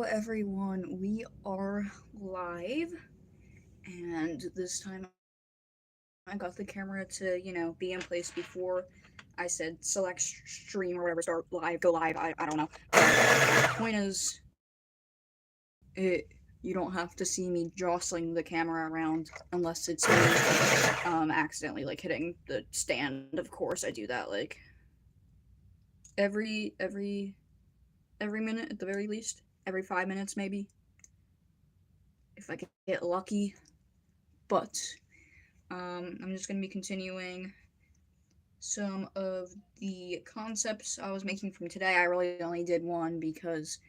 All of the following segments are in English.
everyone, we are live, and this time I got the camera to, be in place before I said select stream or whatever, start live, go live, I don't know. But point is, you don't have to see me jostling the camera around unless it's me, accidentally, like, hitting the stand. Of course, I do that, like, every, every, every minute at the very least, every 5 minutes maybe, if I get lucky. But I'm just gonna be continuing some of the concepts I was making from today. I really only did one because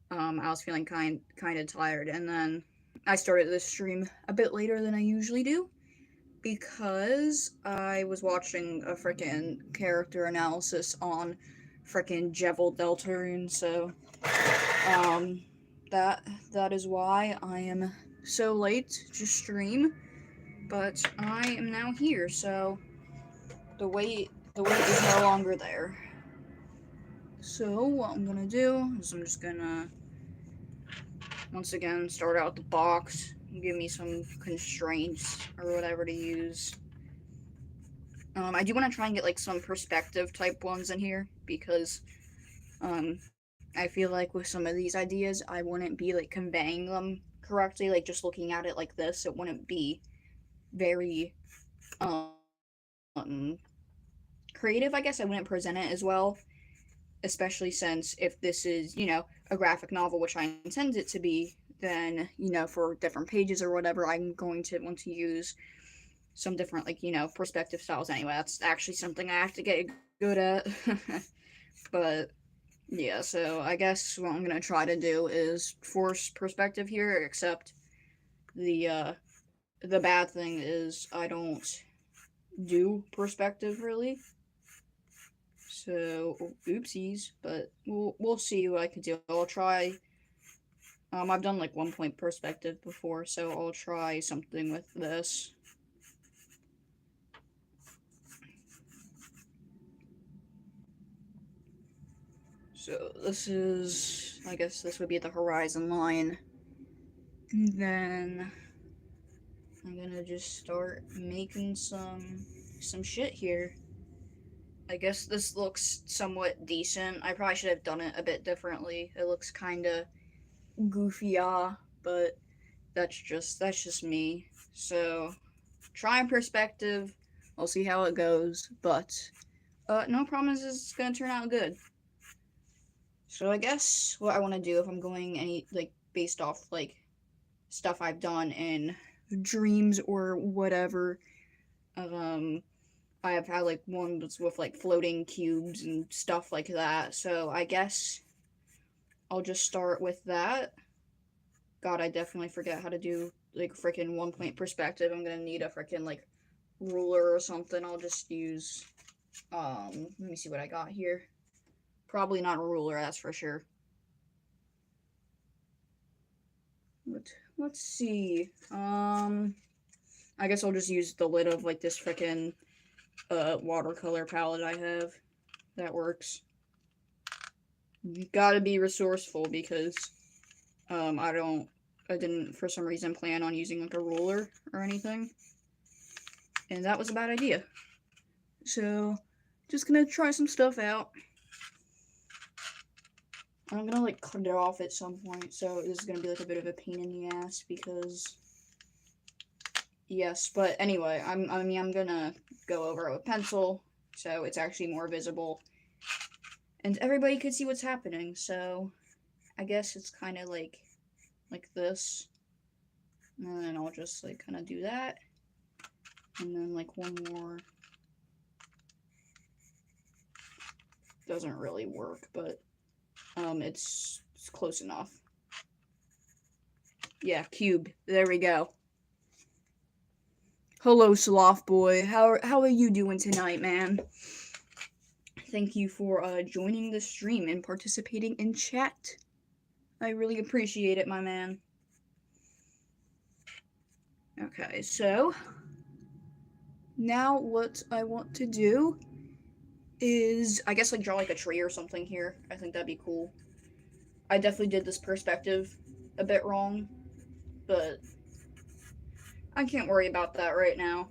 I was feeling kind of tired, and then I started this stream a bit later than I usually do because I was watching a freaking character analysis on freaking Jevil Deltarune. So um, that that is why I am so late to stream. But I am now here, so the wait is no longer there. So what I'm gonna do is I'm just gonna once again start out the box, give me some constraints or whatever to use. I do want to try and get like some perspective type ones in here because I feel like with some of these ideas I wouldn't be like conveying them correctly, like just looking at it like this, it wouldn't be very um creative, I guess. I wouldn't present it as well, especially since if this is, a graphic novel, which I intend it to be, then, for different pages or whatever, I'm going to want to use some different, like, perspective styles anyway. That's actually something I have to get good at. But, yeah, so I guess what I'm going to try to do is force perspective here, except the, uh, the bad thing is I don't do perspective really. So, oopsies, but we'll see what I can do. I'll try. I've done like 1 point perspective before, so I'll try something with this. So this is, I guess this would be the horizon line. And then I'm gonna just start making some shit here. I guess this looks somewhat decent. I probably should have done it a bit differently. It looks kind of goofy, but that's just me. So, trying perspective. We'll see how it goes, but no promises it's gonna turn out good. So I guess what I want to do if I'm going any like based off like stuff I've done in dreams or whatever. Um, I have had like ones with like floating cubes and stuff like that. So I guess I'll just start with that. God, I definitely forget how to do like freaking 1 point perspective. I'm gonna need a freaking like ruler or something. I'll just use let me see what I got here. Probably not a ruler, that's for sure. But let's see. I guess I'll just use the lid of like this freaking watercolor palette I have. That works. You gotta be resourceful because I didn't for some reason plan on using like a ruler or anything. And that was a bad idea. So just gonna try some stuff out. I'm gonna like cut it off at some point, so this is gonna be like a bit of a pain in the ass because yes, but anyway, I'm gonna go over it with pencil, so it's actually more visible, and everybody could see what's happening. So I guess it's kind of like this, and then I'll just like kind of do that, and then like one more. Doesn't really work, but it's close enough. Yeah, cube. There we go. Hello, Sloth Boy. How are you doing tonight, man? Thank you for joining the stream and participating in chat. I really appreciate it, my man. Okay, so now what I want to do is I guess like draw like a tree or something here. I think that'd be cool. I definitely did this perspective a bit wrong, but I can't worry about that right now.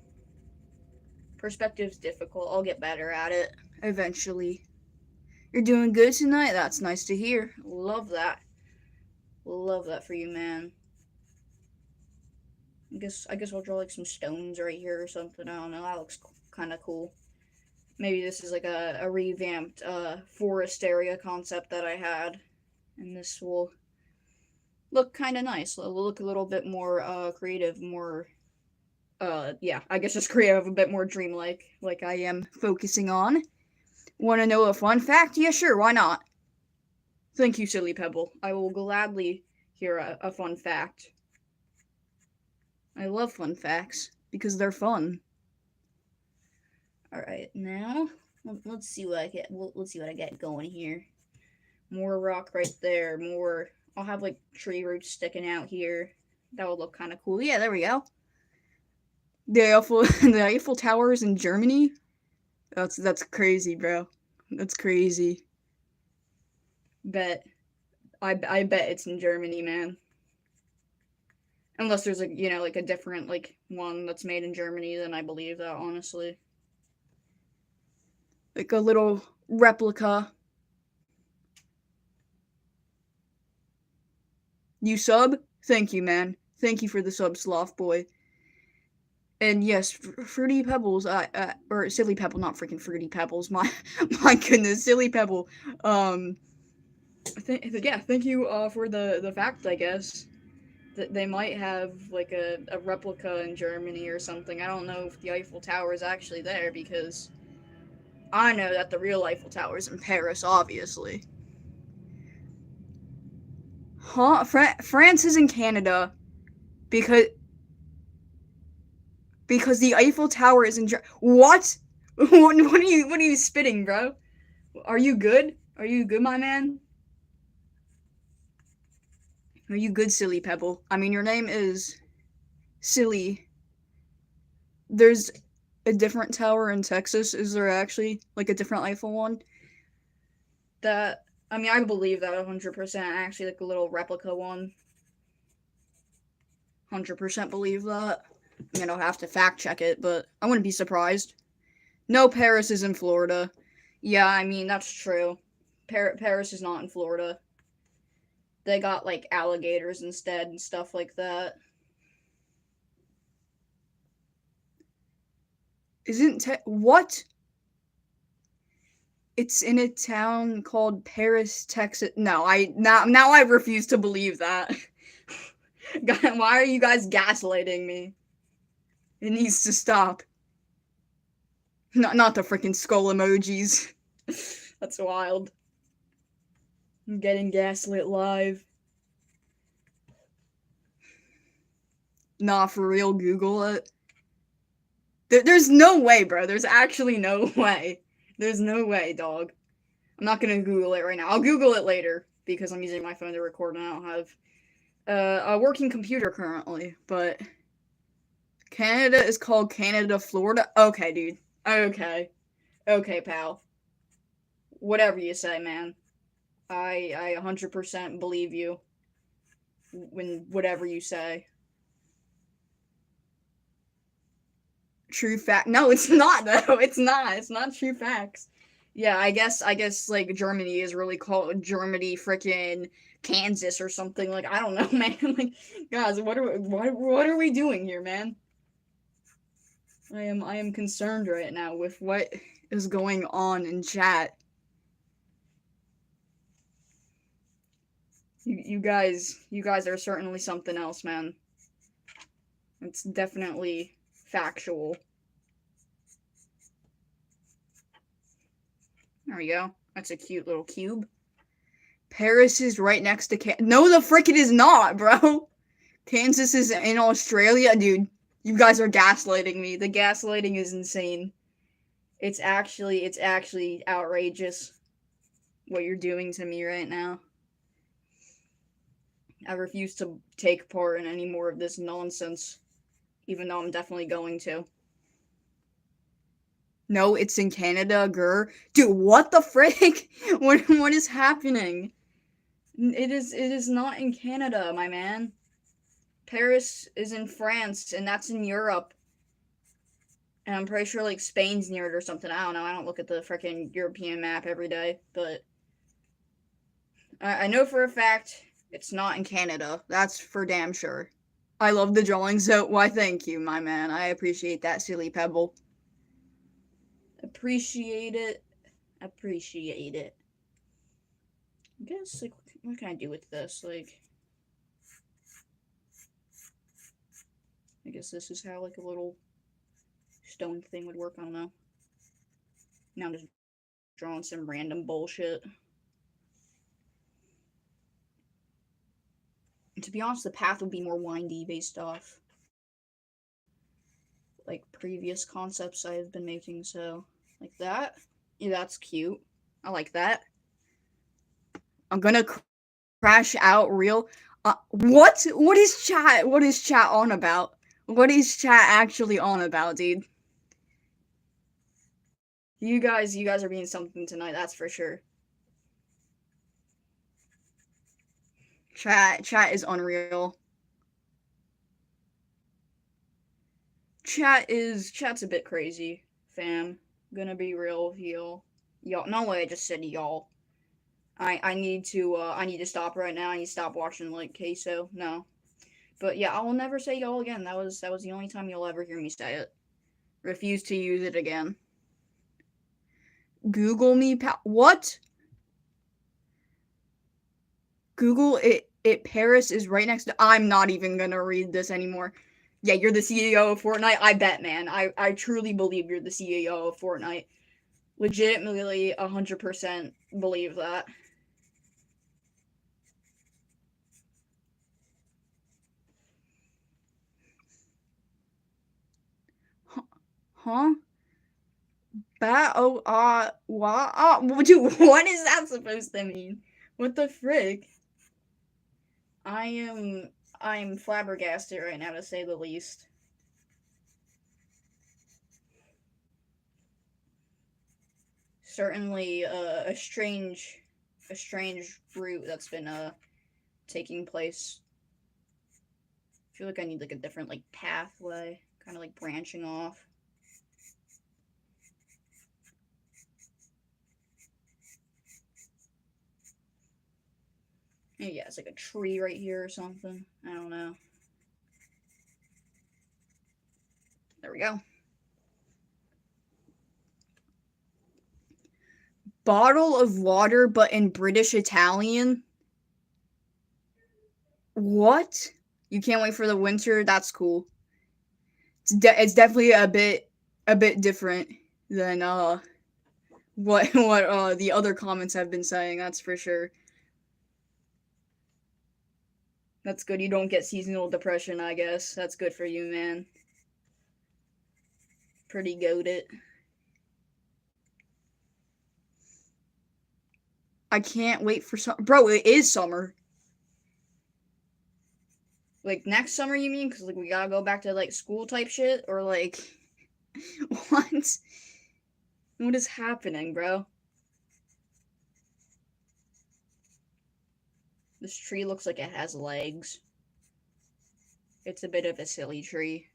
Perspective's difficult. I'll get better at it eventually. You're doing good tonight? That's nice to hear. Love that. Love that for you, man. I guess I'll draw like some stones right here or something. I don't know. That looks kind of cool. Maybe this is like a revamped forest area concept that I had, and this will look kind of nice. It'll look a little bit more creative, more yeah, I guess just creative, a bit more dreamlike, like I am focusing on. Want to know a fun fact? Yeah, sure, why not? Thank you, Silly Pebble. I will gladly hear a fun fact. I love fun facts because they're fun. All right, now let's see what I get. Let's see what I get going here. More rock right there. More. I'll have like tree roots sticking out here. That would look kind of cool. Yeah, there we go. The Eiffel Tower is in Germany. That's crazy, bro. That's crazy. Bet. I bet it's in Germany, man. Unless there's like a different like one that's made in Germany, then I believe that honestly. Like a little replica. You sub? Thank you, man. Thank you for the sub, Sloth Boy. And yes, Fruity Pebbles, or Silly Pebble, not freaking Fruity Pebbles. My goodness, Silly Pebble. Yeah, thank you for the fact. I guess that they might have like a replica in Germany or something. I don't know if the Eiffel Tower is actually there because I know that the real Eiffel Tower is in Paris, obviously. Huh? France is in Canada because the Eiffel Tower is in what? What are you spitting, bro? Are you good? Are you good, my man? Are you good, Silly Pebble? I mean, your name is Silly. There's a different tower in Texas. Is there actually like a different Eiffel one? That I mean, I believe that 100%. Actually, like a little replica one. 100% believe that. I mean, I'll have to fact check it, but I wouldn't be surprised. No, Paris is in Florida. Yeah, I mean, that's true. Paris is not in Florida. They got, like, alligators instead and stuff like that. What? It's in a town called Paris, Texas. No, now I refuse to believe that. Why are you guys gaslighting me? It needs to stop. Not the freaking skull emojis. That's wild. I'm getting gaslit live. Nah, for real, Google it. There's no way, bro. There's actually no way. There's no way, dog. I'm not gonna Google it right now. I'll Google it later because I'm using my phone to record and I don't have a working computer currently. But Canada is called Canada, Florida. Okay, dude. Okay, pal. Whatever you say, man. I 100% believe you when whatever you say. True fact. No, it's not though. It's not. It's not true facts. Yeah, I guess like Germany is really called Germany freaking Kansas or something. Like I don't know, man. Like guys, what are we doing here, man? I am concerned right now with what is going on in chat. You guys are certainly something else, man. It's definitely factual. There we go. That's a cute little cube. Paris is right next to No, the frick it is not, bro. Kansas is in Australia, dude. You guys are gaslighting me. The gaslighting is insane. It's actually outrageous what you're doing to me right now. I refuse to take part in any more of this nonsense, even though I'm definitely going to. No, it's in Canada, grr. Dude, what the frick? What is happening? It is not in Canada, my man. Paris is in France, and that's in Europe. And I'm pretty sure like Spain's near it or something. I don't know. I don't look at the freaking European map every day, but I know for a fact it's not in Canada. That's for damn sure. I love the drawing, so why thank you, my man. I appreciate that, silly pebble. Appreciate it. Appreciate it. I guess like what can I do with this? Like I guess this is how like a little stone thing would work. I don't know. Now I'm just drawing some random bullshit. And to be honest, the path would be more windy based off like previous concepts I've been making. So like that. Yeah, that's cute. I like that. I'm gonna crash out real. What? What is chat? What is chat on about? What is chat actually on about, dude? You guys are being something tonight. That's for sure. Chat is unreal. Chat's a bit crazy, fam. Gonna be real with y'all. No way, I just said y'all. I need to stop right now. I need to stop watching like queso. No, but yeah, I will never say y'all again. That was the only time you'll ever hear me say it. Refuse to use it again. Google me, what? Google it. Paris is right next to. I'm not even gonna read this anymore. Yeah, you're the CEO of Fortnite. I bet, man. I truly believe you're the CEO of Fortnite. Legitimately, 100% believe that. Huh? Dude, what is that supposed to mean? What the frick? I am flabbergasted right now, to say the least. Certainly, a strange route that's been taking place. I feel like I need like a different like pathway, kind of like branching off. Yeah, it's like a tree right here or something. I don't know. There we go. Bottle of water, but in British Italian. What? You can't wait for the winter? That's cool. It's definitely a bit different than what the other comments have been saying. That's for sure. That's good. You don't get seasonal depression, I guess. That's good for you, man. Pretty goated. I can't wait for summer. Bro, it is summer. Like next summer, you mean? Because like we gotta go back to like school type shit, or like what? What is happening, bro? This tree looks like it has legs. It's a bit of a silly tree.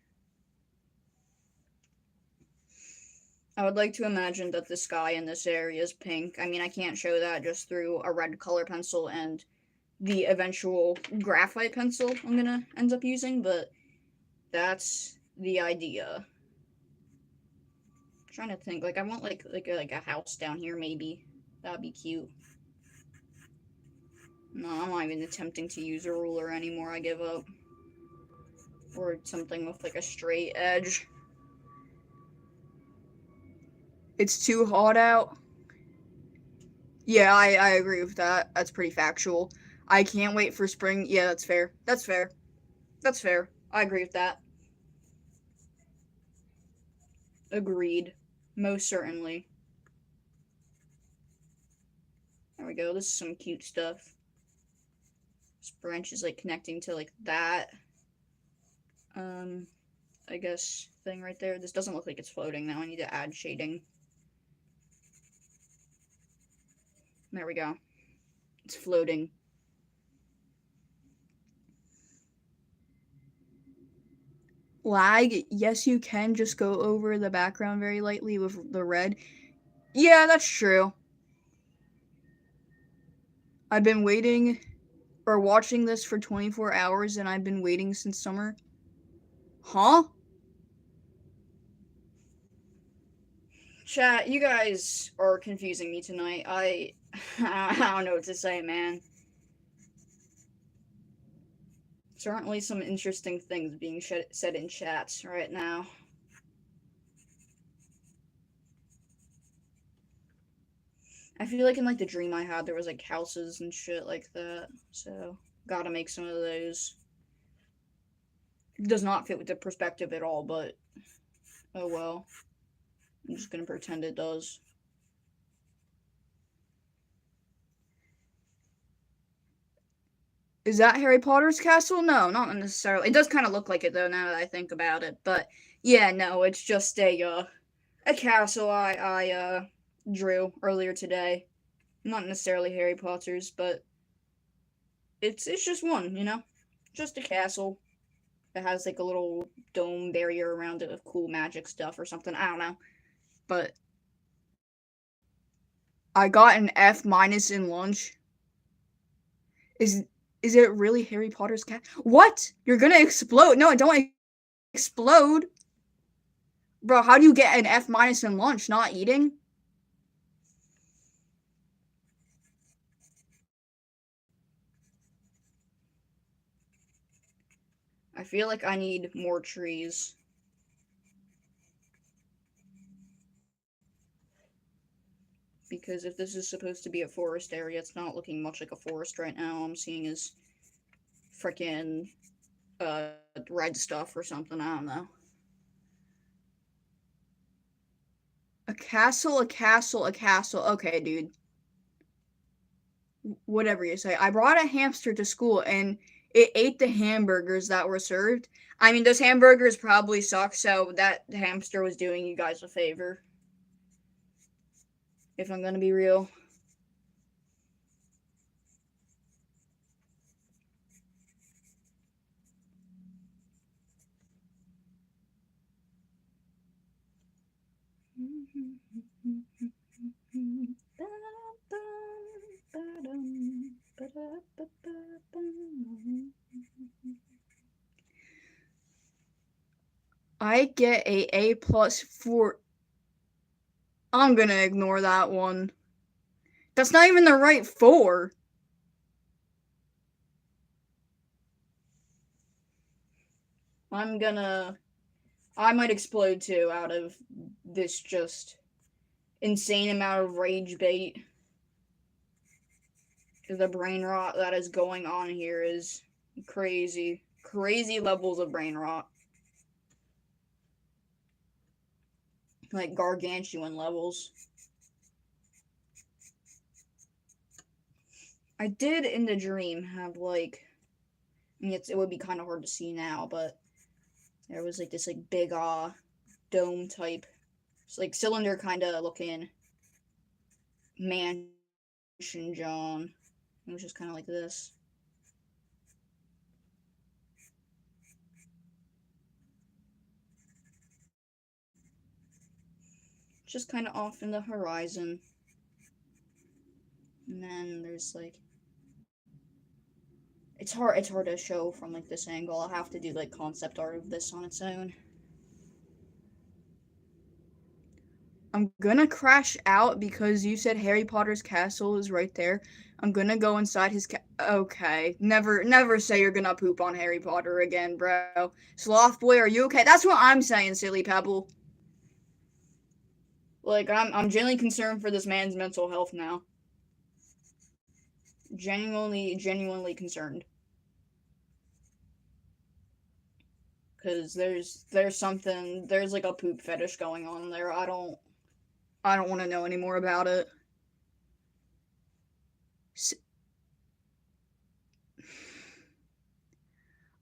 I would like to imagine that the sky in this area is pink. I mean, I can't show that just through a red color pencil and the eventual graphite pencil I'm gonna end up using, but that's the idea. I'm trying to think, like I want like a house down here maybe. That'd be cute. No, I'm not even attempting to use a ruler anymore. I give up. Or something with like a straight edge. It's too hot out. Yeah, I agree with that. That's pretty factual. I can't wait for spring. Yeah, that's fair. That's fair. That's fair. I agree with that. Agreed. Most certainly. There we go. This is some cute stuff. This branch is like connecting to like that. I guess thing right there. This doesn't look like it's floating now. I need to add shading. There we go. It's floating. Lag, yes, you can just go over the background very lightly with the red. Yeah, that's true. I've been waiting or watching this for 24 hours and I've been waiting since summer. Huh? Chat, you guys are confusing me tonight. I don't know what to say, man. Certainly some interesting things being said in chats right now. I feel like in like the dream I had there was like houses and shit like that. So gotta make some of those. Does not fit with the perspective at all, but oh well. I'm just gonna pretend it does. Is that Harry Potter's castle? No, not necessarily. It does kind of look like it though. Now that I think about it, but yeah, no, it's just a castle I drew earlier today. Not necessarily Harry Potter's, but it's just one, you know, just a castle that has like a little dome barrier around it of cool magic stuff or something. I don't know, but I got an F minus in lunch. Is is it really Harry Potter's cat? What? You're gonna explode? No, don't explode, bro. How do you get an F minus in lunch? Not eating? I feel like I need more trees. Because if this is supposed to be a forest area, it's not looking much like a forest right now. All I'm seeing is freaking uh red stuff or something. I don't know. A castle, a castle, a castle. Okay, dude. Whatever you say. I brought a hamster to school and it ate the hamburgers that were served. I mean, those hamburgers probably suck, so that hamster was doing you guys a favor. If I'm gonna be real. I get a A plus for. I'm gonna ignore that one. That's not even the right four. I'm gonna. I might explode too out of this just insane amount of rage bait. Because the brain rot that is going on here is crazy. Crazy levels of brain rot. Like gargantuan levels. I did in the dream have like. I mean, it would be kind of hard to see now, but there was like this like big dome type, it's like cylinder kind of looking mansion, John. It was just kind of like this. Just kind of off in the horizon. And then there's like it's hard to show from like this angle. I'll have to do like concept art of this on its own. I'm gonna crash out because you said Harry Potter's castle is right there. I'm gonna go inside his okay. Never say you're gonna poop on Harry Potter again, bro. Sloth boy, are you okay? That's what I'm saying, silly pebble. Like I'm genuinely concerned for this man's mental health now. Genuinely concerned. Cause there's something there's like a poop fetish going on there. I don't want to know any more about it.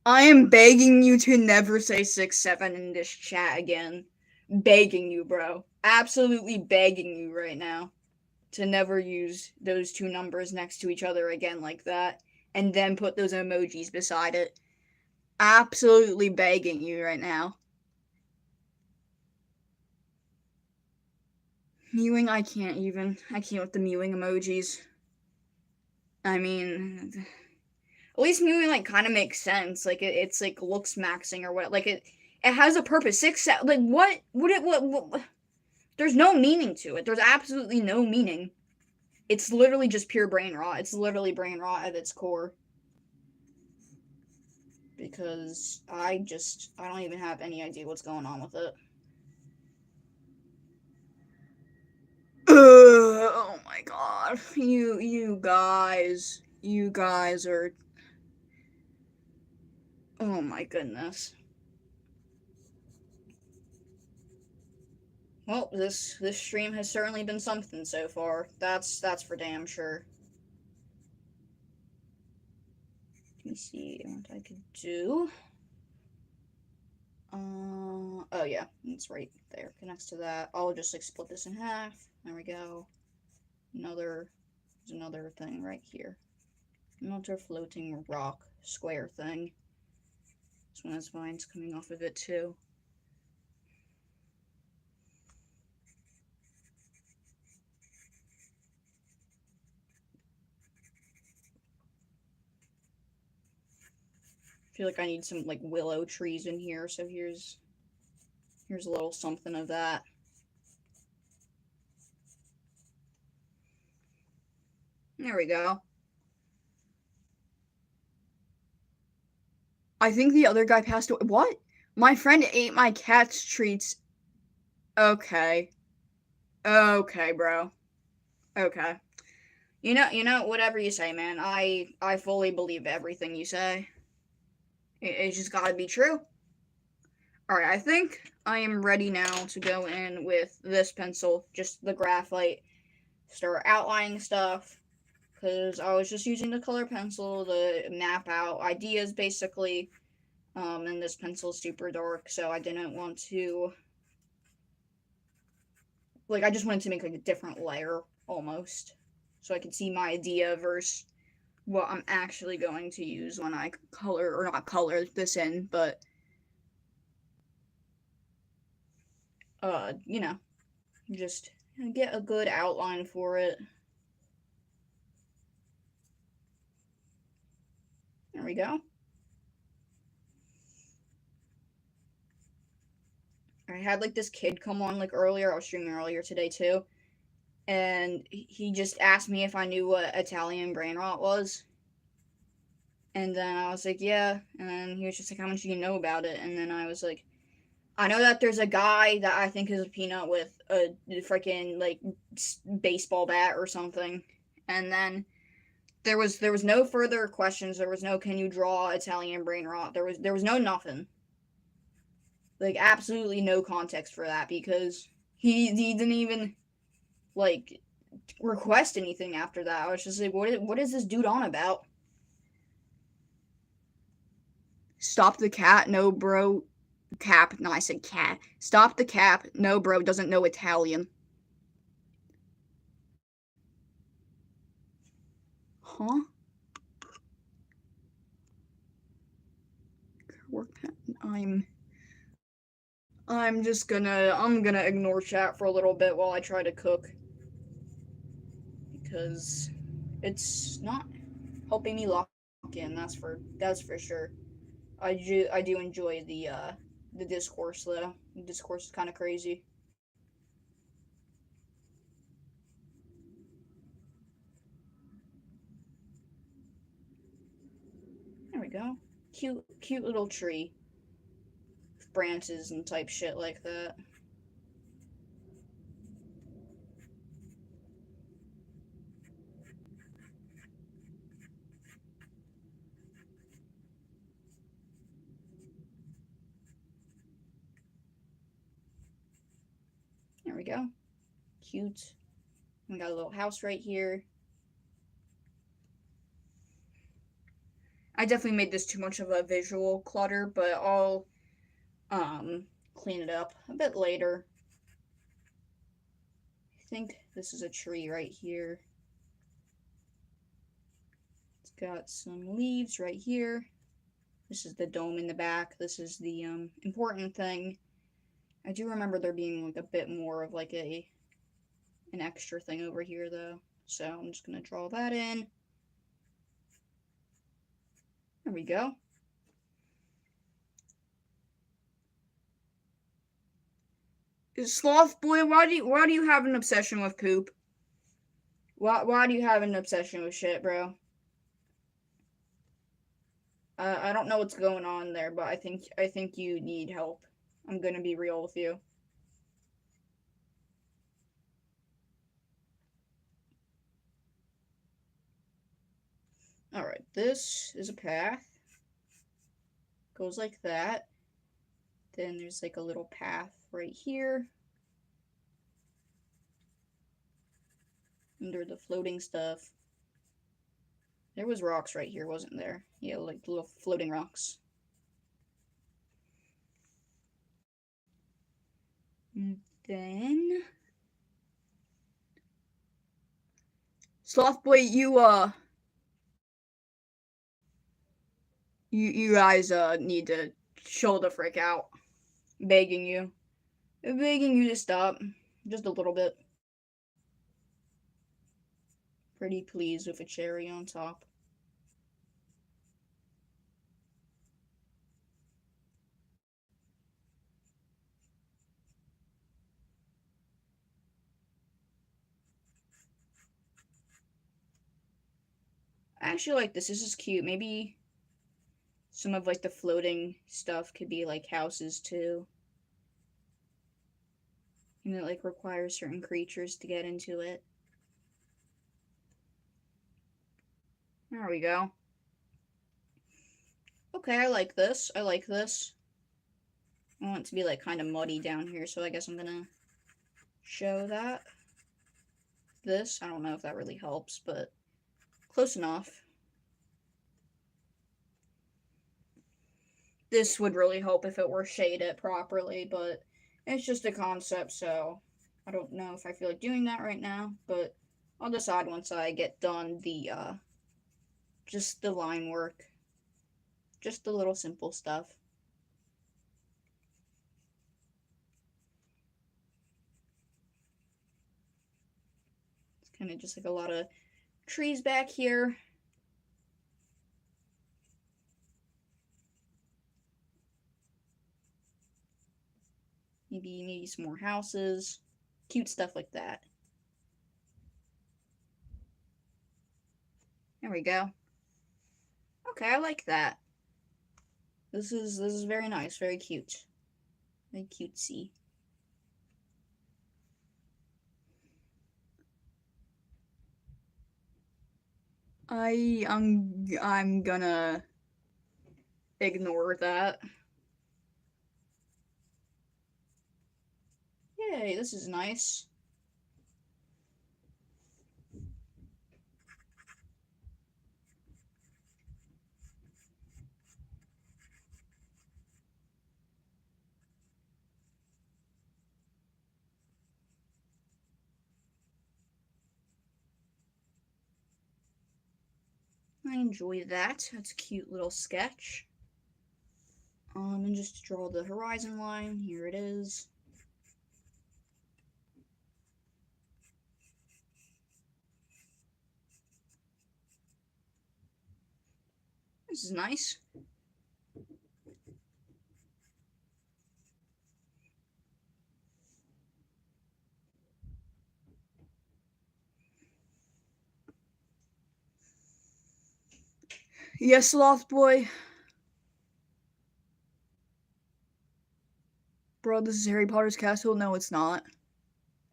I am begging you to never say 6-7 in this chat again. Begging you, bro. Absolutely begging you right now to never use those two numbers next to each other again like that, and then put those emojis beside it. absolutely begging you right now. Mewing, I can't even. I can't with the mewing emojis. I mean, at least mewing like kind of makes sense. Like it's like looks maxing or what. Like it has a purpose. Like what? There's no meaning to it. There's absolutely no meaning. It's literally just pure brain rot. It's literally brain rot at its core. Because I don't even have any idea what's going on with it. Oh my god. You guys are, oh my goodness. Well, this stream has certainly been something so far. That's for damn sure. Let me see what I could do. Oh yeah, it's right there. Connects to that. I'll just like split this in half. There we go. There's another thing right here. Another floating rock square thing. This one has vines coming off of it too. I feel like I need some like willow trees in here, so here's a little something of that. There we go. I think the other guy passed away. What? My friend ate my cat's treats. Okay. Okay, bro. Okay. Whatever you say, man. I fully believe everything you say. It's just gotta be true. Alright, I think I am ready now to go in with this pencil, just the graphite, start outlining stuff, because I was just using the color pencil to map out ideas, basically, and this pencil's super dark, so I didn't want to, like, I just wanted to make, like, a different layer, almost, so I could see my idea versus what I'm actually going to use when I color, or not color this in, but, you know, just get a good outline for it. There we go. I had like this kid come on like earlier. I was streaming earlier today too, and he just asked me if I knew what Italian brain rot was. And then I was like, yeah. And then he was just like, how much do you know about it? And then I was like, I know that there's a guy that I think is a peanut with a freaking like baseball bat or something. And then there was no further questions. There was no can you draw Italian brain rot. There was no nothing. Like absolutely no context for that because he didn't even like request anything after that. I was just like, what is this dude on about? Stop the cat, no bro. Cap, no, I said cat. Stop the cap, no bro doesn't know Italian. Huh? Work pen. I'm gonna ignore chat for a little bit while I try to cook because it's not helping me lock in. That's for sure. I do enjoy the discourse though. The discourse is kind of crazy. There we go. Cute little tree. With branches and type shit like that. There we go. Cute. We got a little house right here. I definitely made this too much of a visual clutter, but I'll clean it up a bit later. I think this is a tree right here. It's got some leaves right here. This is the dome in the back. This is the important thing. I do remember there being like a bit more of like an extra thing over here though. So I'm just gonna draw that in. There we go. Sloth boy, why do you have an obsession with poop? Why do you have an obsession with shit, bro? I don't know what's going on there, but I think you need help. I'm gonna be real with you. Alright, this is a path. Goes like that. Then there's like a little path right here. Under the floating stuff. There was rocks right here, wasn't there? Yeah, like little floating rocks. And then Sloth boy, you guys need to chill the frick out. Begging you. Begging you to stop. Just a little bit. Pretty pleased with a cherry on top. I actually like this. This is cute. Maybe some of like the floating stuff could be like houses too. And it like requires certain creatures to get into it. There we go. Okay, I like this. I like this. I want it to be like kind of muddy down here, so I guess I'm gonna show that. This, I don't know if that really helps, but close enough. This would really help if it were shaded properly, but it's just a concept, so I don't know if I feel like doing that right now, but I'll decide once I get done the just the line work. Just the little simple stuff. It's kind of just like a lot of trees back here. Maybe some more houses. Cute stuff like that. There we go. Okay, I like that. This is very nice, very cute. Very cutesy. I'm gonna ignore that. Yay, this is nice. I enjoy that. That's a cute little sketch. And just draw the horizon line. Here it is. This is nice. Yes, Sloth Boy. Bro, this is Harry Potter's castle. No, it's not.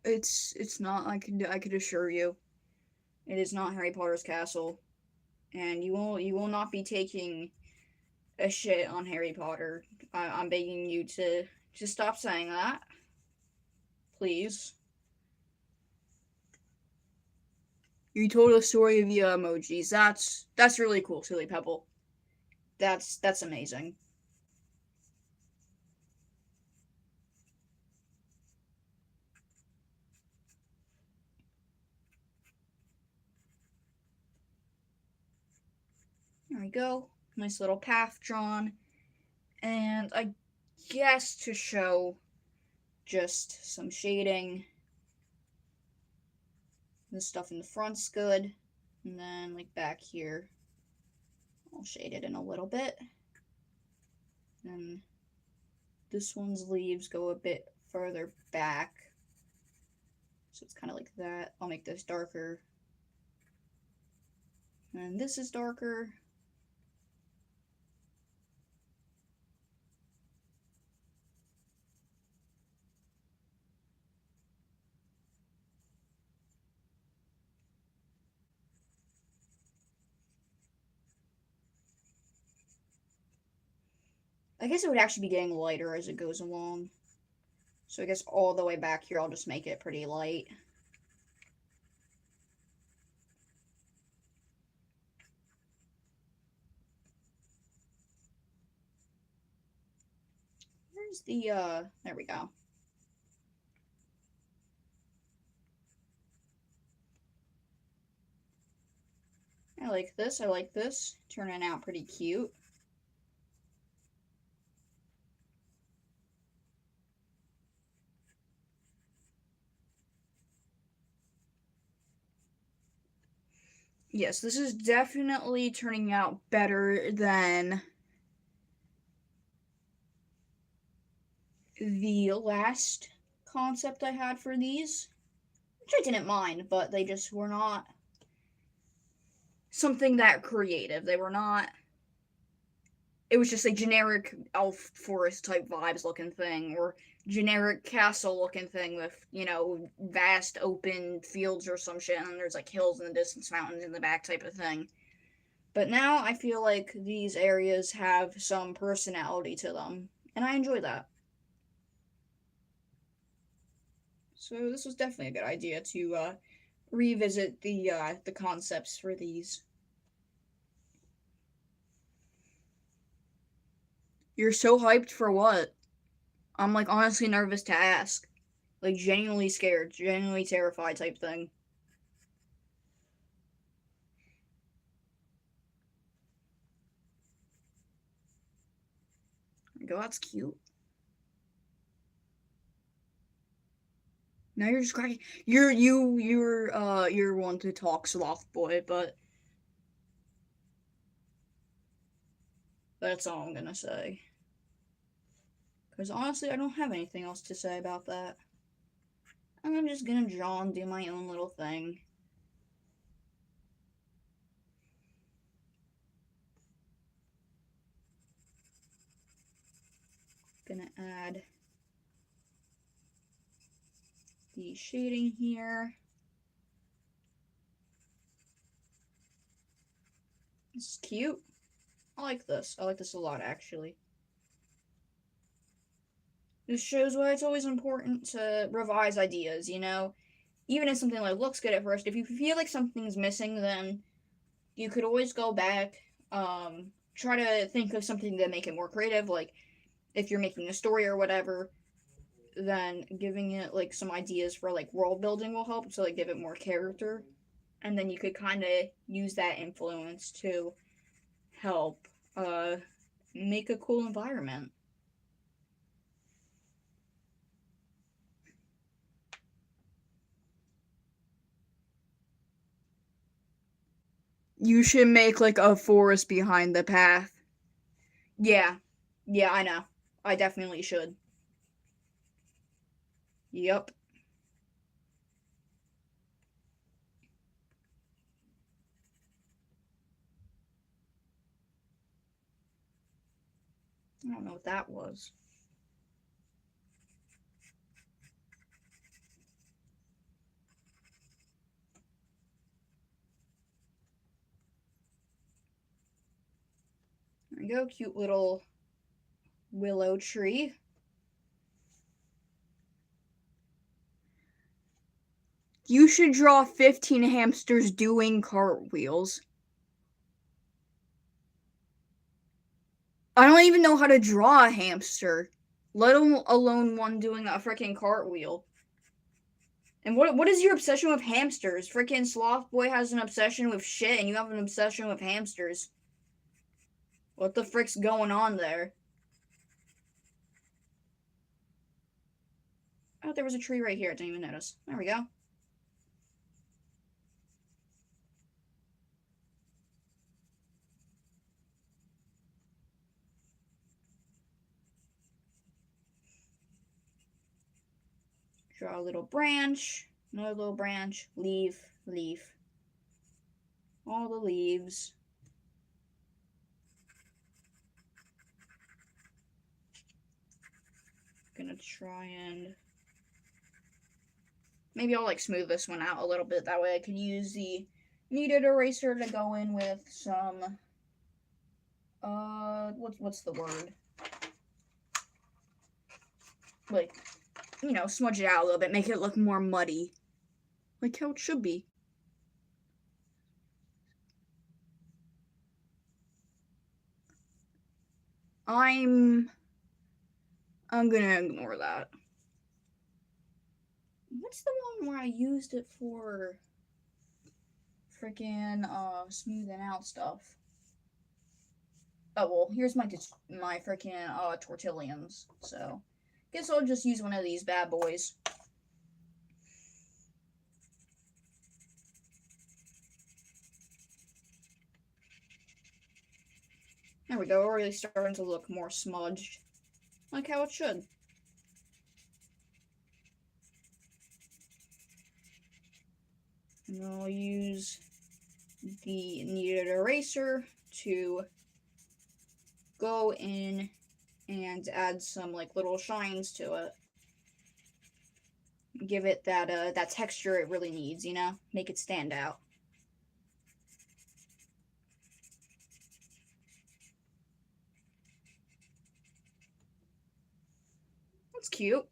It's not. I could assure you, it is not Harry Potter's castle, and you will not be taking a shit on Harry Potter. I'm begging you to stop saying that, please. You told a story via emojis. That's really cool, Silly Pebble. That's amazing. There we go. Nice little path drawn. And I guess to show just some shading, this stuff in the front's good. And then like back here, I'll shade it in a little bit. And this one's leaves go a bit further back. So it's kind of like that. I'll make this darker. And this is darker. I guess it would actually be getting lighter as it goes along. So I guess all the way back here, I'll just make it pretty light. Where's the, there we go. I like this, I like this. Turning out pretty cute. Yes, this is definitely turning out better than the last concept I had for these, which I didn't mind, but they just were not something that creative. They were not. It was just a generic elf forest type vibes looking thing, or generic castle looking thing with, you know, vast open fields or some shit, and then there's like hills in the distance, mountains in the back type of thing. But now I feel like these areas have some personality to them, and I enjoy that. So this was definitely a good idea to revisit the concepts for these. You're so hyped for what? I'm like honestly nervous to ask. Like genuinely scared, genuinely terrified type thing. Go, that's cute. Now you're just cracking. You're one to talk sloth boy, but that's all I'm gonna say. Because honestly, I don't have anything else to say about that. I'm just gonna draw and do my own little thing. Gonna add the shading here. This is cute. I like this. I like this a lot, actually. This shows why it's always important to revise ideas, you know? Even if something like looks good at first, if you feel like something's missing, then you could always go back, try to think of something to make it more creative, like if you're making a story or whatever, then giving it like some ideas for like world building will help to like give it more character. And then you could kind of use that influence to help make a cool environment. You should make like a forest behind the path. Yeah. Yeah, I know. I definitely should. Yep. I don't know what that was. There we go. Cute little willow tree. You should draw 15 hamsters doing cartwheels. I don't even know how to draw a hamster, let alone one doing a freaking cartwheel. And what is your obsession with hamsters? Freaking Sloth Boy has an obsession with shit, and you have an obsession with hamsters. What the frick's going on there? Oh, there was a tree right here. I didn't even notice. There we go. Draw a little branch. Another little branch. Leaf. Leaf. All the leaves. Gonna try and maybe I'll like smooth this one out a little bit. That way I can use the kneaded eraser to go in with some what's the word? Like, smudge it out a little bit, make it look more muddy. Like how it should be. I'm gonna ignore that. What's the one where I used it for freaking smoothing out stuff? Oh well, here's my freaking tortillions. So, guess I'll just use one of these bad boys. There we go. Already starting to look more smudged, like how it should. And I'll use the kneaded eraser to go in and add some like little shines to it. Give it that texture it really needs, make it stand out. That's cute.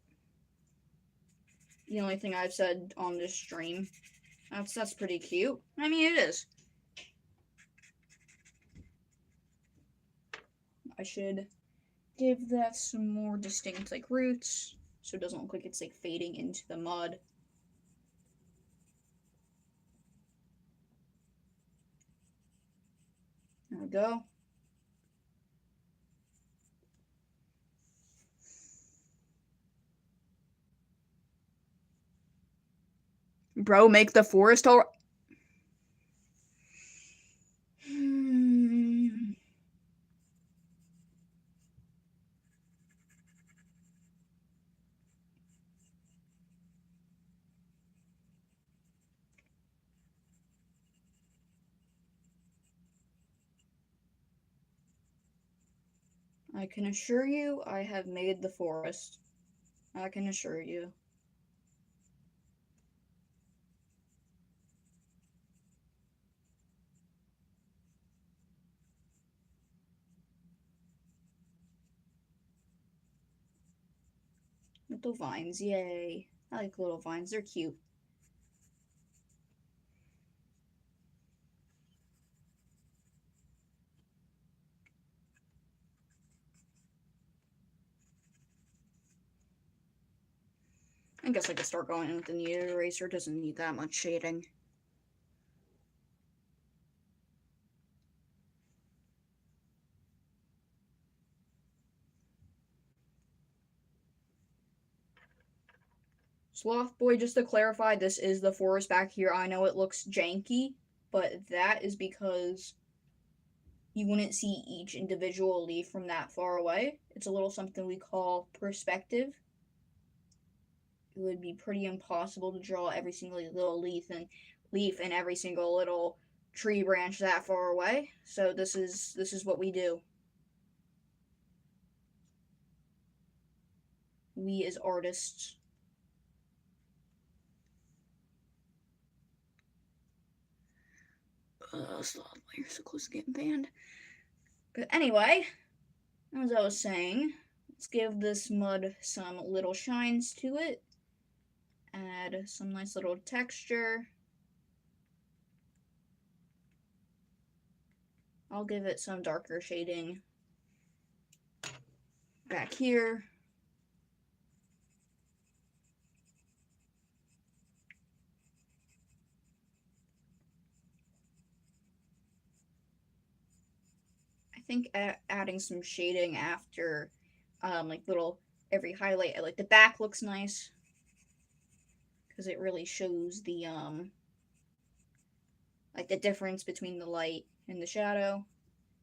The only thing I've said on this stream. That's pretty cute. I mean, it is. I should give that some more distinct like roots so it doesn't look like it's like fading into the mud. There we go. Bro, make the forest all. I can assure you I have made the forest. I can assure you. Little vines, yay. I like little vines, they're cute. I guess I could start going in with the kneaded eraser, doesn't need that much shading. Sloth Boy, just to clarify, this is the forest back here. I know it looks janky, but that is because you wouldn't see each individual leaf from that far away. It's a little something we call perspective. It would be pretty impossible to draw every single little leaf and every single little tree branch that far away. So this is what we do. We as artists. Sloth Boy, you're so close to getting banned. But anyway, as I was saying, let's give this mud some little shines to it. Add some nice little texture. I'll give it some darker shading back here. I think adding some shading after, like little every highlight, like the back looks nice because it really shows the like the difference between the light and the shadow.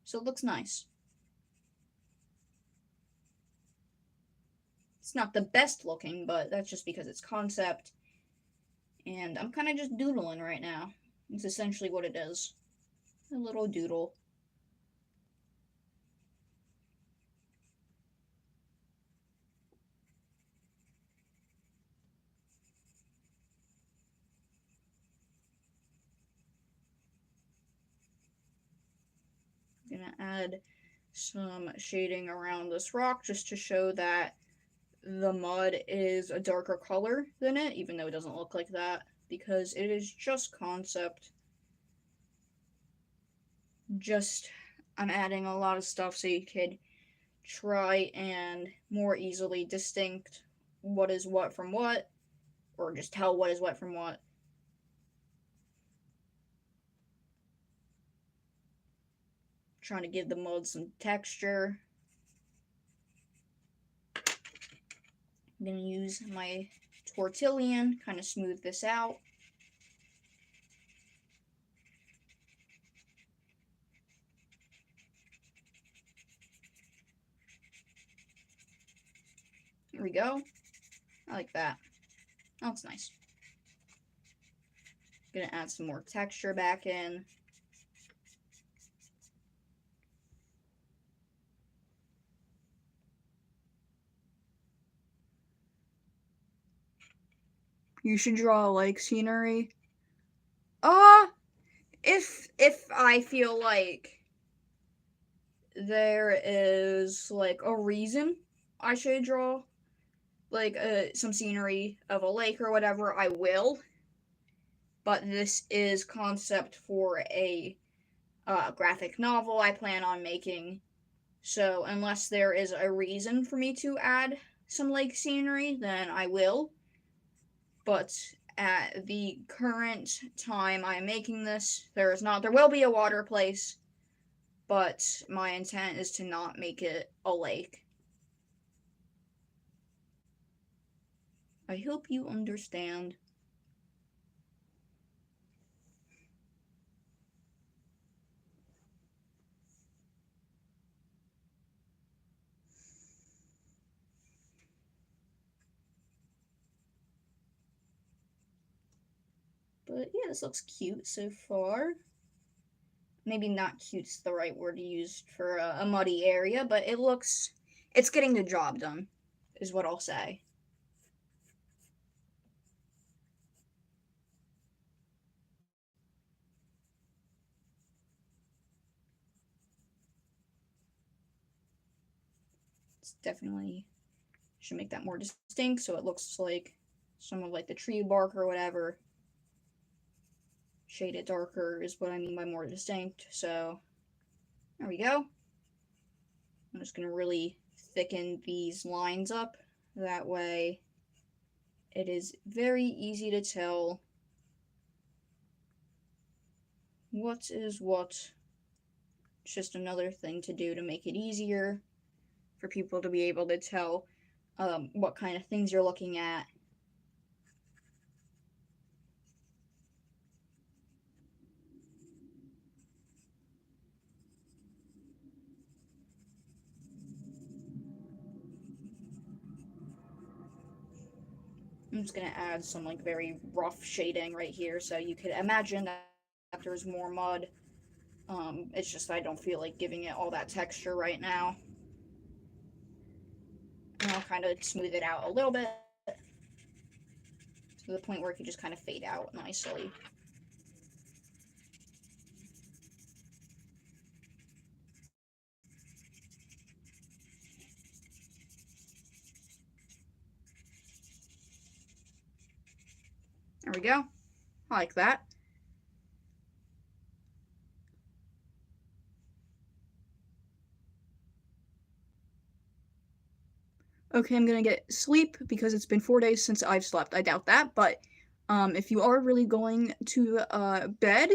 So it looks nice. It's not the best looking, but that's just because it's concept. And I'm kind of just doodling right now. It's essentially what it is. A little doodle. I'm gonna add some shading around this rock just to show that the mud is a darker color than it, even though it doesn't look like that, because it is just concept. Just, I'm adding a lot of stuff so you could try and more easily distinct what is what from what, or just tell what is what from what. Trying to give the mud some texture. I'm going to use my tortillion, kind of smooth this out. Here we go. I like that. That looks nice. Gonna add some more texture back in. You should draw like scenery. Uh, if I feel like there is like a reason I should draw like some scenery of a lake or whatever, I will. But this is concept for a graphic novel I plan on making. So unless there is a reason for me to add some lake scenery, then I will. But at the current time I'm making this, there is not. There will be a water place, but my intent is to not make it a lake. I hope you understand. But yeah, this looks cute so far. Maybe not cute's the right word to use for a muddy area, but it's getting the job done, is what I'll say. It's definitely should make that more distinct so it looks like some of like the tree bark or whatever. Shade it darker is what I mean by more distinct. So there we go. I'm just gonna really thicken these lines up. That way it is very easy to tell what is what. It's just another thing to do to make it easier for people to be able to tell what kind of things you're looking at. I'm just gonna add some like very rough shading right here so you could imagine that there's more mud. It's just I don't feel like giving it all that texture right now. And I'll kind of smooth it out a little bit to the point where it could just kind of fade out nicely. There we go. I like that. Okay, I'm gonna get sleep because it's been 4 days since I've slept. I doubt that, but if you are really going to bed,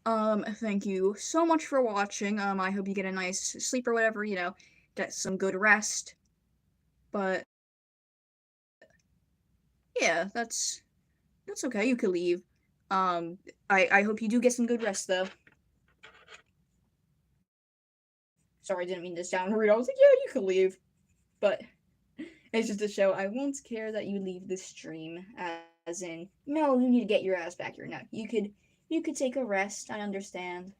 Thank you so much for watching. I hope you get a nice sleep or whatever, get some good rest. But yeah, that's okay. You could leave. Um, I hope you do get some good rest though. Sorry, I didn't mean to sound rude. I was like, yeah, you could leave. But it's just a show. I won't care that you leave the stream, as in, no, you need to get your ass back here. No, you could take a rest. I understand.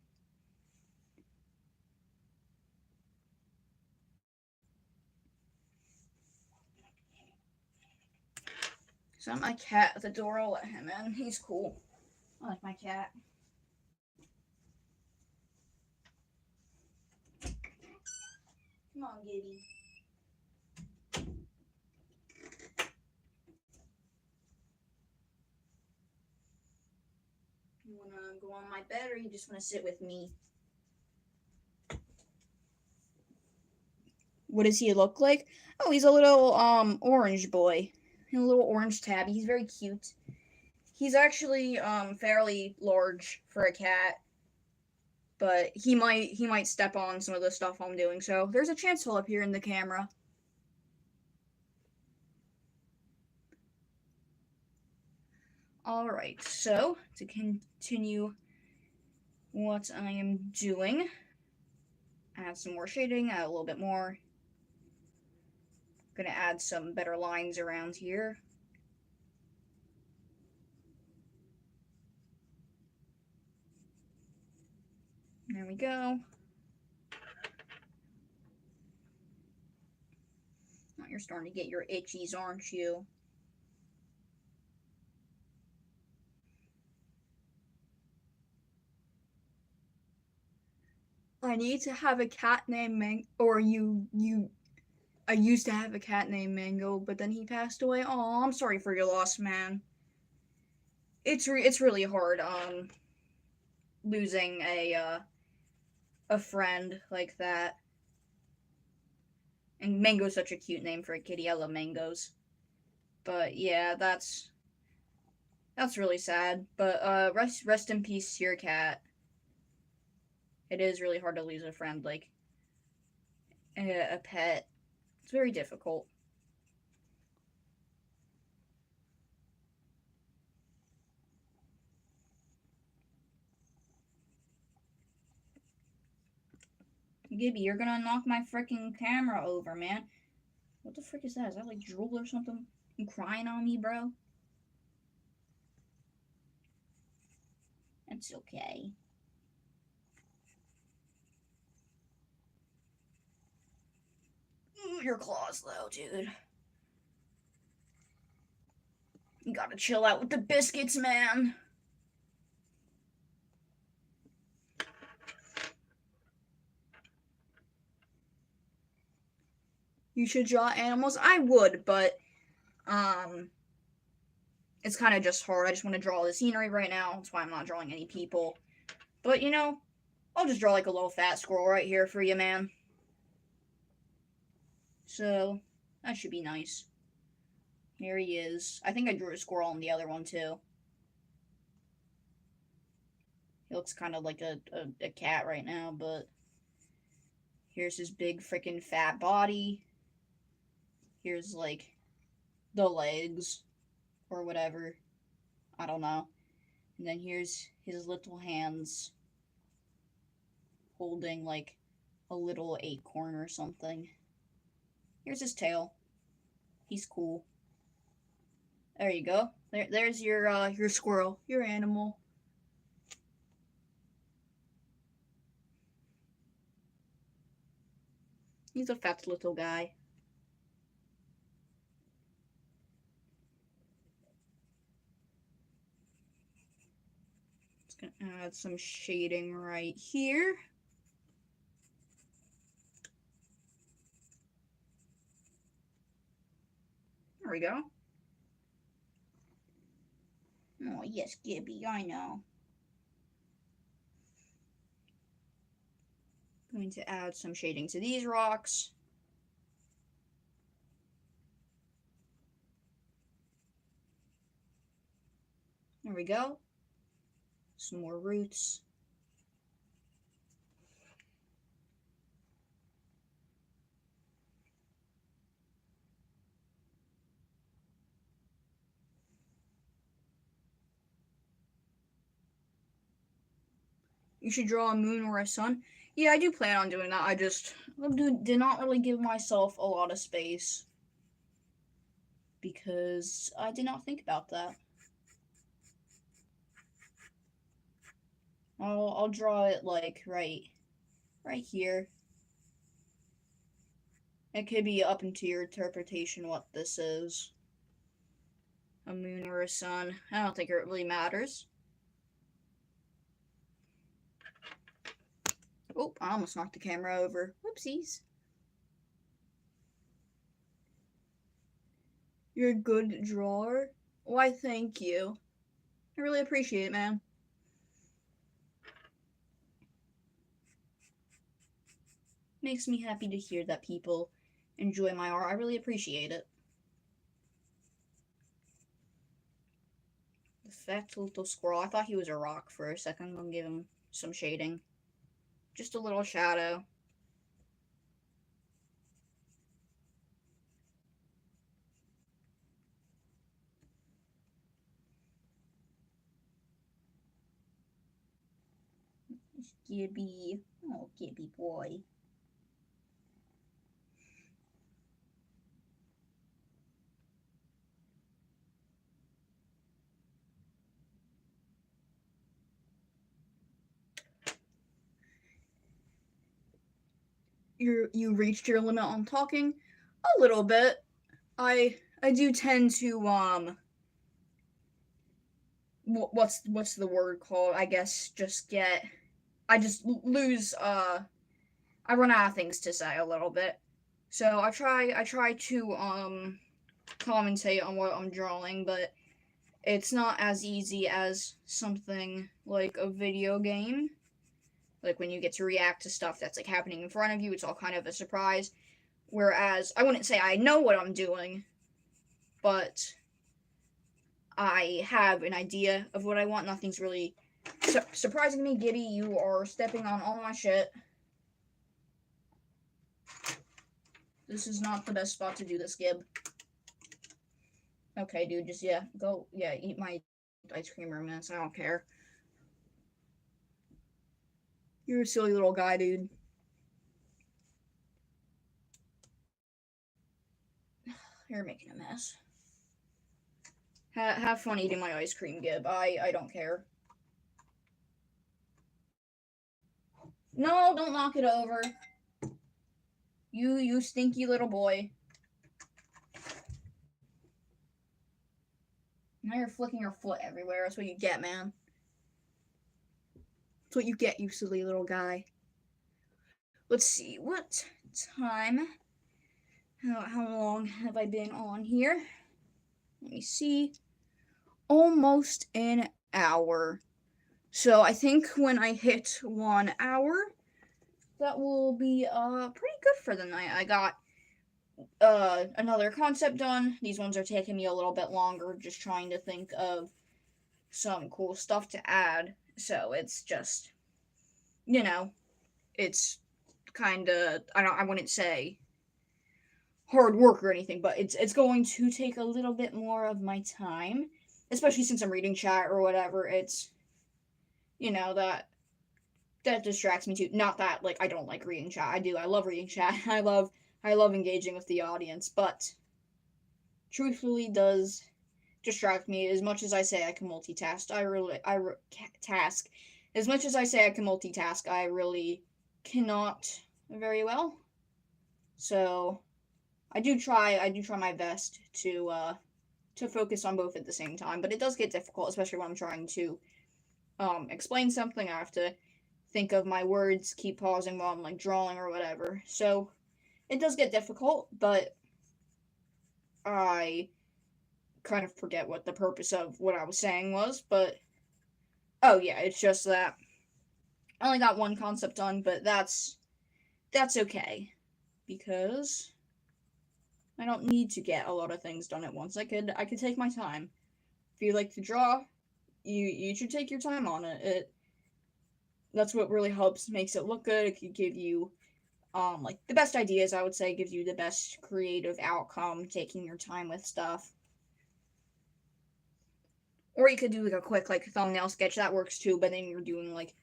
So my cat at the door. I'll let him in. He's cool. I like my cat. Come on, Gibby. You wanna go on my bed, or you just wanna sit with me? What does he look like? Oh, he's a little orange boy. A little orange tabby. He's very cute. He's actually fairly large for a cat, but he might step on some of the stuff I'm doing. So there's a chance he'll appear in the camera. All right. So to continue what I am doing, add some more shading. Add a little bit more. Gonna add some better lines around here. There we go. Oh, you're starting to get your itchies, aren't you? I need to have a cat named or you. I used to have a cat named Mango, but then he passed away. Oh, I'm sorry for your loss, man. It's really hard losing a friend like that. And Mango's such a cute name for a kitty. I love mangoes. But yeah, that's really sad. But rest in peace to your cat. It is really hard to lose a friend like a pet. It's very difficult. Gibby, you're gonna knock my freaking camera over, man. What the frick is that? Is that like drool or something? You crying on me, bro? That's okay. Ooh, your claws, though, dude. You gotta chill out with the biscuits, man. You should draw animals. I would, but um, it's kind of just hard. I just want to draw the scenery right now. That's why I'm not drawing any people. But I'll just draw like a little fat squirrel right here for you, man. So that should be nice. Here he is. I think I drew a squirrel on the other one too. He looks kind of like a cat right now, but here's his big freaking fat body. Here's like the legs or whatever. I don't know. And then here's his little hands holding like a little acorn or something. Here's his tail. He's cool. There you go. There's your squirrel, your animal. He's a fat little guy. Just gonna add some shading right here. There we go. Oh yes, Gibby, I know. Going to add some shading to these rocks. There we go. Some more roots. You should draw a moon or a sun. Yeah, I do plan on doing that. I just did not really give myself a lot of space because I did not think about that. I'll draw it like right here. It could be up into your interpretation what this is. A moon or a sun. I don't think it really matters. Oh, I almost knocked the camera over. Whoopsies. You're a good drawer? Why, thank you. I really appreciate it, man. Makes me happy to hear that people enjoy my art. I really appreciate it. The fat little squirrel. I thought he was a rock for a second. I'm gonna give him some shading. Just a little shadow. Gibby. Oh, Gibby boy. You reached your limit on talking? A little bit. I do tend to what's the word called? I guess I just lose I run out of things to say a little bit. So I try to commentate on what I'm drawing, but it's not as easy as something like a video game. Like when you get to react to stuff that's like happening in front of you, it's all kind of a surprise. Whereas I wouldn't say I know what I'm doing, but I have an idea of what I want. Nothing's really surprising me. Giddy, you are stepping on all my shit. This is not the best spot to do this, Gib. Okay, dude, just, yeah, go, yeah, eat my ice cream or minutes. I don't care. You're a silly little guy, dude. You're making a mess. Have fun eating my ice cream, Gib. I don't care. No, don't knock it over. You stinky little boy. Now you're flicking your foot everywhere. That's what you get, man. That's what you get, you silly little guy. Let's see, what time? How long have I been on here? Let me see. Almost an hour. So I think when I hit 1 hour, that will be pretty good for the night. I got another concept done. These ones are taking me a little bit longer, just trying to think of some cool stuff to add. So it's just, you know, it's kind of, I wouldn't say hard work or anything, but it's going to take a little bit more of my time, especially since I'm reading chat or whatever. It's, you know, that distracts me too. Not that like I don't like reading chat. I do. I love reading chat. I love engaging with the audience, but truthfully does distract me as much as I say I can multitask. Task as much as I say I can multitask. I really cannot very well. So I do try my best to focus on both at the same time, but it does get difficult, especially when I'm trying to explain something. I have to think of my words, keep pausing while I'm like drawing or whatever. So it does get difficult, but I kind of forget what the purpose of what I was saying was. But oh yeah, it's just that I only got one concept done, but that's okay because I don't need to get a lot of things done at once. I could take my time. If you like to draw, you should take your time on it. That's what really helps, makes it look good. It could give you like the best ideas, I would say, gives you the best creative outcome, taking your time with stuff. Or you could do like a quick like thumbnail sketch, that works too, but then you're doing like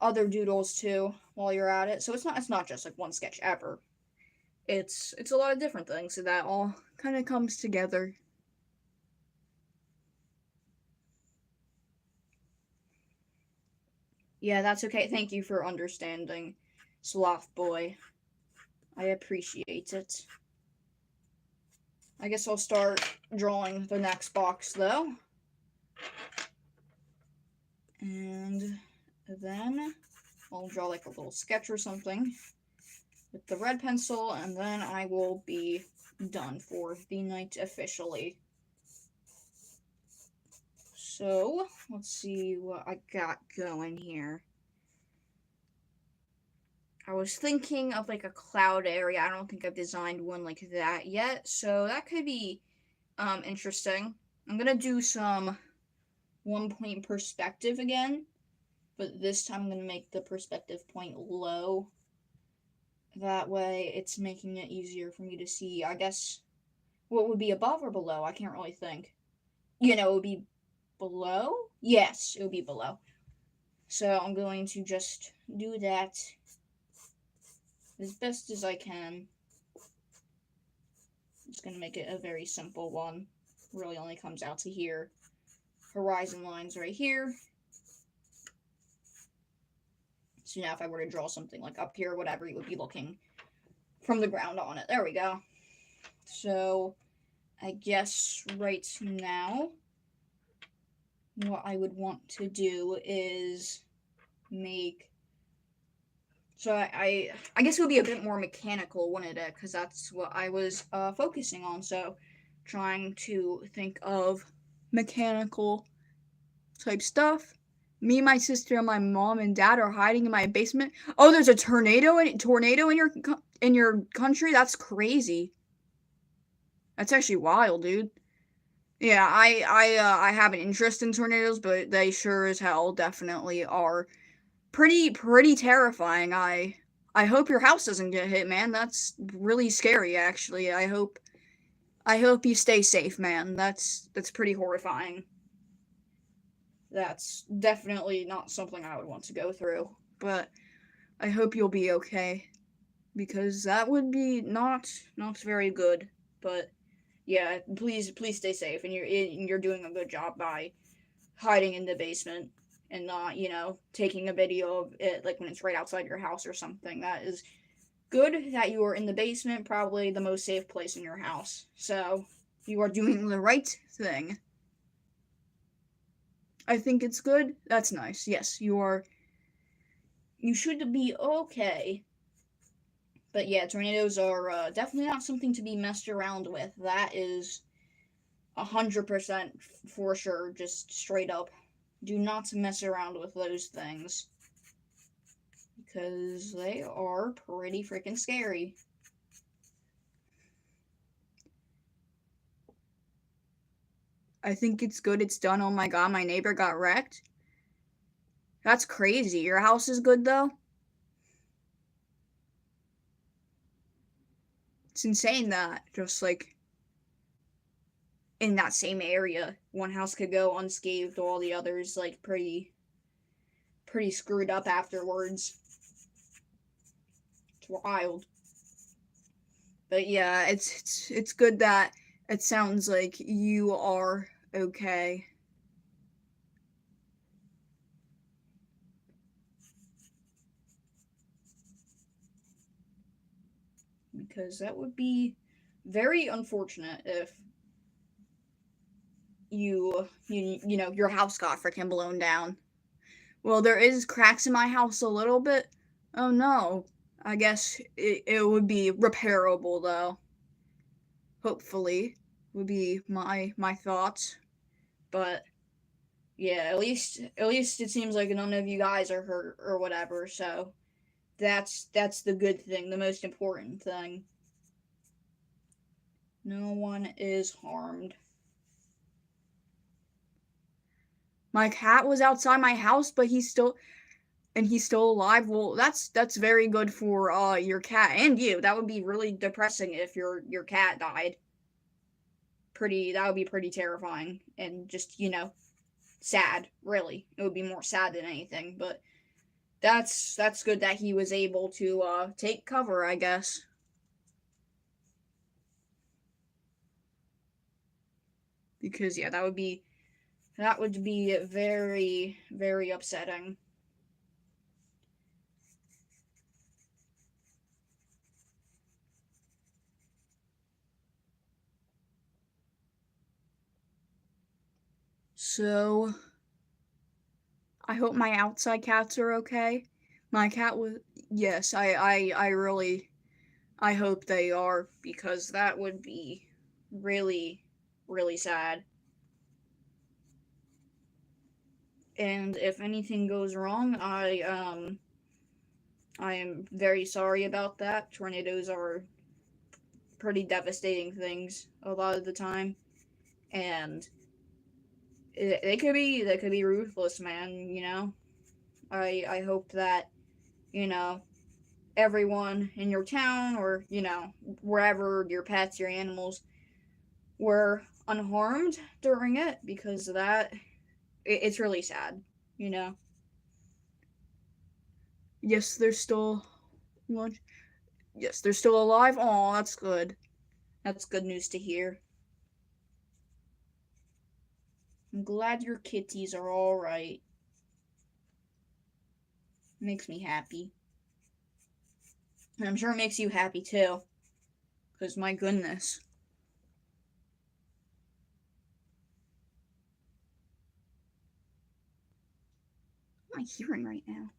other doodles too while you're at it. So it's not just like one sketch ever. It's a lot of different things, so that all kind of comes together. Yeah, that's okay. Thank you for understanding, Sloth Boy. I appreciate it. I guess I'll start drawing the next box though. And then I'll draw like a little sketch or something with the red pencil, and then I will be done for the night officially. So, let's see what I got going here. I was thinking of like a cloud area. I don't think I've designed one like that yet, so that could be interesting. I'm gonna do some 1 point perspective again, but this time I'm gonna make the perspective point low. That way it's making it easier for me to see, I guess, what would be above or below? I can't really think. It would be below? Yes, it would be below. So I'm going to just do that as best as I can. Just going to make it a very simple one. Really only comes out to here. Horizon lines right here. So now if I were to draw something like up here or whatever, you would be looking from the ground on it. There we go. So I guess right now what I would want to do is make... So I guess it would be a bit more mechanical, wouldn't it? Because that's what I was focusing on. So trying to think of mechanical type stuff. Me, my sister, and my mom and dad are hiding in my basement. Oh, there's a tornado in your country. That's crazy. That's actually wild, dude. Yeah, I have an interest in tornadoes, but they sure as hell definitely are pretty terrifying. I hope your house doesn't get hit, man. That's really scary, actually. I hope you stay safe, man. That's pretty horrifying. That's definitely not something I would want to go through. But I hope you'll be okay, because that would be not very good. But yeah, please stay safe, and you're doing a good job by hiding in the basement and not, taking a video of it like when it's right outside your house or something. That is good that you are in the basement, probably the most safe place in your house. So, you are doing the right thing. I think it's good. That's nice. Yes, you should be okay. But yeah, tornadoes are definitely not something to be messed around with. That is 100% for sure, just straight up. Do not mess around with those things, because they are pretty freaking scary. I think it's good it's done. Oh my god, my neighbor got wrecked. That's crazy. Your house is good though? It's insane that just like in that same area, one house could go unscathed while the others like pretty screwed up afterwards. It's wild. But yeah, it's good that it sounds like you are okay. Because that would be very unfortunate if your house got freaking blown down. Well, there is cracks in my house a little bit. Oh no. I guess it would be repairable though. Hopefully, would be my thoughts. But yeah, at least it seems like none of you guys are hurt or whatever. So that's the good thing, the most important thing. No one is harmed. My cat was outside my house, but he's still alive. Well, that's very good for your cat and you. That would be really depressing if your cat died. That would be pretty terrifying and just, sad, really. It would be more sad than anything, but That's good that he was able to take cover, I guess. Because yeah, that would be very very upsetting. So I hope my outside cats are okay. My cat was yes, I really I hope they are because that would be really really sad. And if anything goes wrong, I am very sorry about that. Tornadoes are pretty devastating things a lot of the time, and they could be ruthless, man. I hope that you know everyone in your town or wherever your pets, your animals were unharmed during it because it's really sad. You know. Yes, they're still lunch. Yes, they're still alive. Oh, that's good. That's good news to hear. I'm glad your kitties are all right. Makes me happy. And I'm sure it makes you happy too. Because my goodness. What am I hearing right now?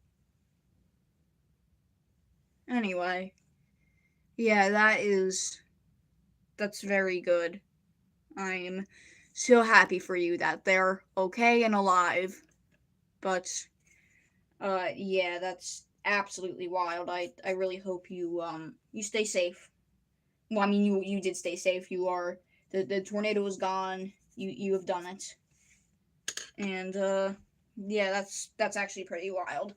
Anyway. Yeah, that's very good. I'm so happy for you that they're okay and alive. But yeah, that's absolutely wild. I really hope you stay safe. Well, I mean you did stay safe. You are the tornado is gone. You have done it. And yeah, that's actually pretty wild.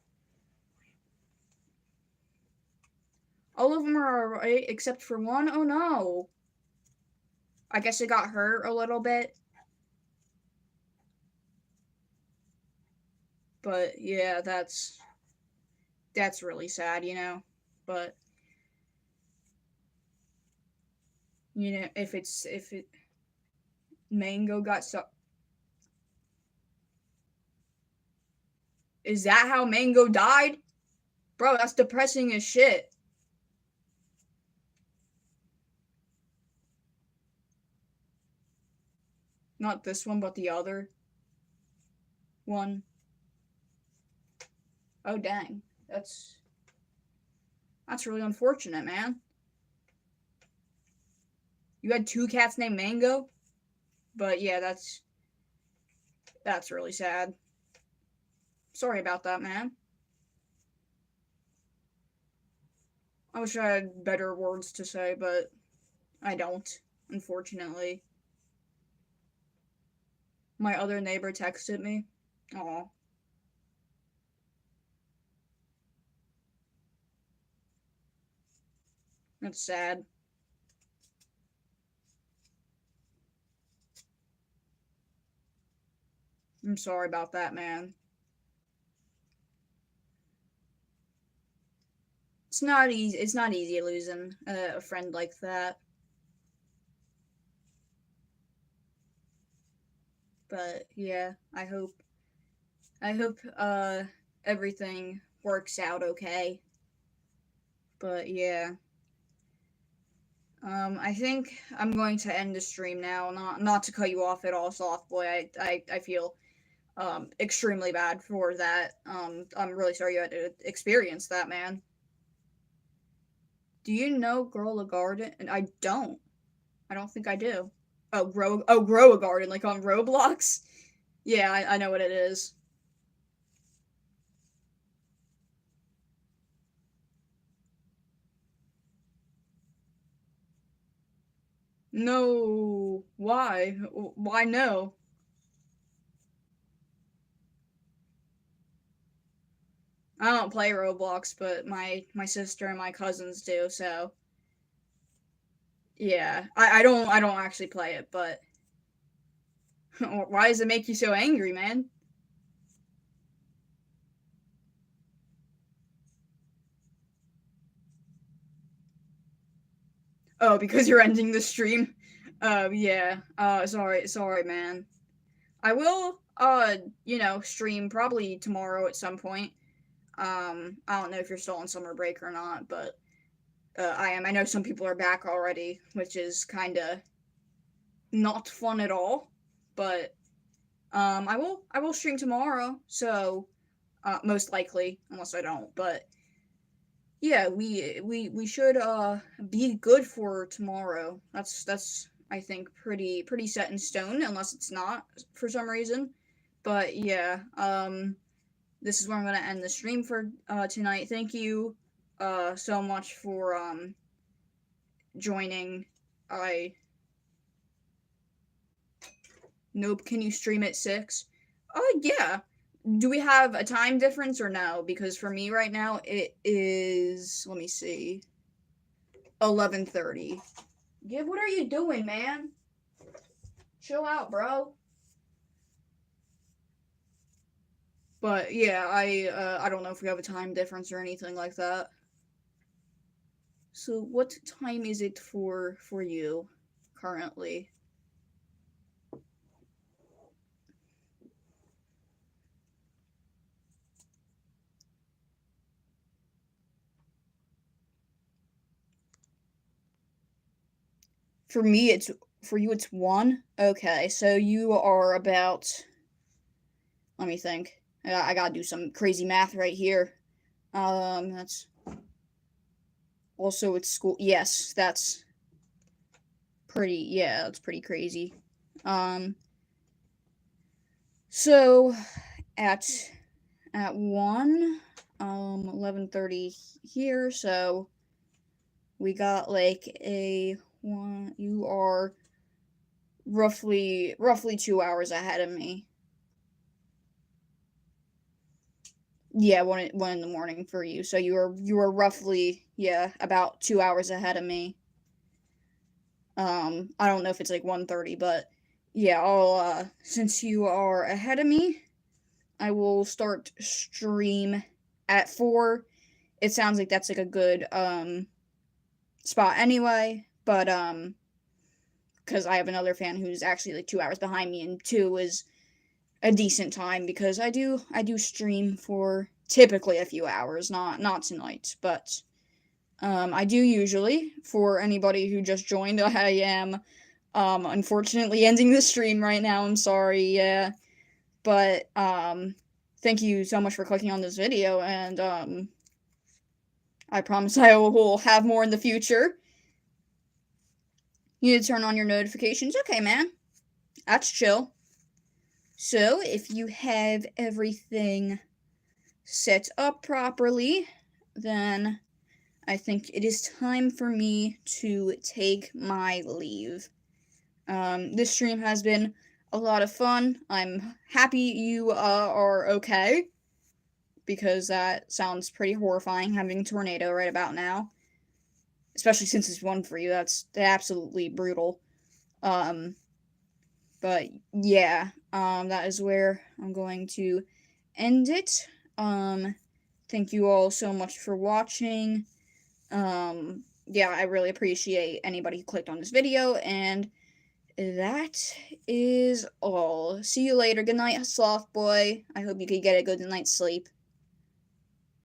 All of them are alright except for one. Oh no. I guess it got hurt a little bit. But yeah, that's really sad, But if it Mango got so is that how Mango died? Bro, that's depressing as shit. Not this one, but the other one. Oh dang. That's really unfortunate, man. You had two cats named Mango? But yeah, that's really sad. Sorry about that, man. I wish I had better words to say, but I don't, unfortunately. My other neighbor texted me. Aw, that's sad. I'm sorry about that, man. It's not easy. It's not easy losing a friend like that. But yeah, I hope everything works out okay. But yeah, I think I'm going to end the stream now. Not to cut you off at all, soft boy. I feel extremely bad for that. I'm really sorry you had to experience that, man. Do you know Grow a Garden? And I don't. I don't think I do. Grow a garden like on Roblox. Yeah, I know what it is. No, why? Why no? I don't play Roblox, but my sister and my cousins do. So yeah, I don't actually play it, but why does it make you so angry, man? Oh, because you're ending the stream. Yeah. Sorry, man. I will, stream probably tomorrow at some point. I don't know if you're still on summer break or not, but I am. I know some people are back already, which is kind of not fun at all. But I will stream tomorrow. So most likely, unless I don't. But yeah, we should be good for tomorrow. That's I think pretty set in stone, unless it's not for some reason. But yeah, this is where I'm gonna end the stream for tonight. Thank you so much for joining. I Nope. Can you stream at 6? Oh yeah. Do we have a time difference or no? Because for me right now it is. Let me see. 11:30. Give. What are you doing, man? Chill out, bro. But yeah, I don't know if we have a time difference or anything like that. So what time is it for you currently? For me, it's for you. It's 1. Okay, so you are about. Let me think. I gotta do some crazy math right here. That's also it's school. Yes, that's pretty. Yeah, that's pretty crazy. Um, so at 1, 11:30 here. So we got like a one. You are roughly 2 hours ahead of me. Yeah, one in the morning for you. So you are roughly, yeah, about 2 hours ahead of me. I don't know if it's like 1:30, but yeah, I'll since you are ahead of me, I will start stream at 4. It sounds like that's like a good spot anyway, but because I have another fan who's actually like 2 hours behind me, and 2 is a decent time because I do stream for typically a few hours, not tonight, but I do usually. For anybody who just joined, I am unfortunately ending the stream right now. I'm sorry, yeah, but thank you so much for clicking on this video, and I promise I will have more in the future. You need to turn on your notifications. Okay, man, that's chill. So if you have everything set up properly, then I think it is time for me to take my leave. This stream has been a lot of fun. I'm happy you are okay, because that sounds pretty horrifying, having a tornado right about now. Especially since it's one for you. That's absolutely brutal. Um, but yeah, that is where I'm going to end it. Thank you all so much for watching. Yeah, I really appreciate anybody who clicked on this video, and that is all. See you later. Good night, Sloth Boy. I hope you could get a good night's sleep.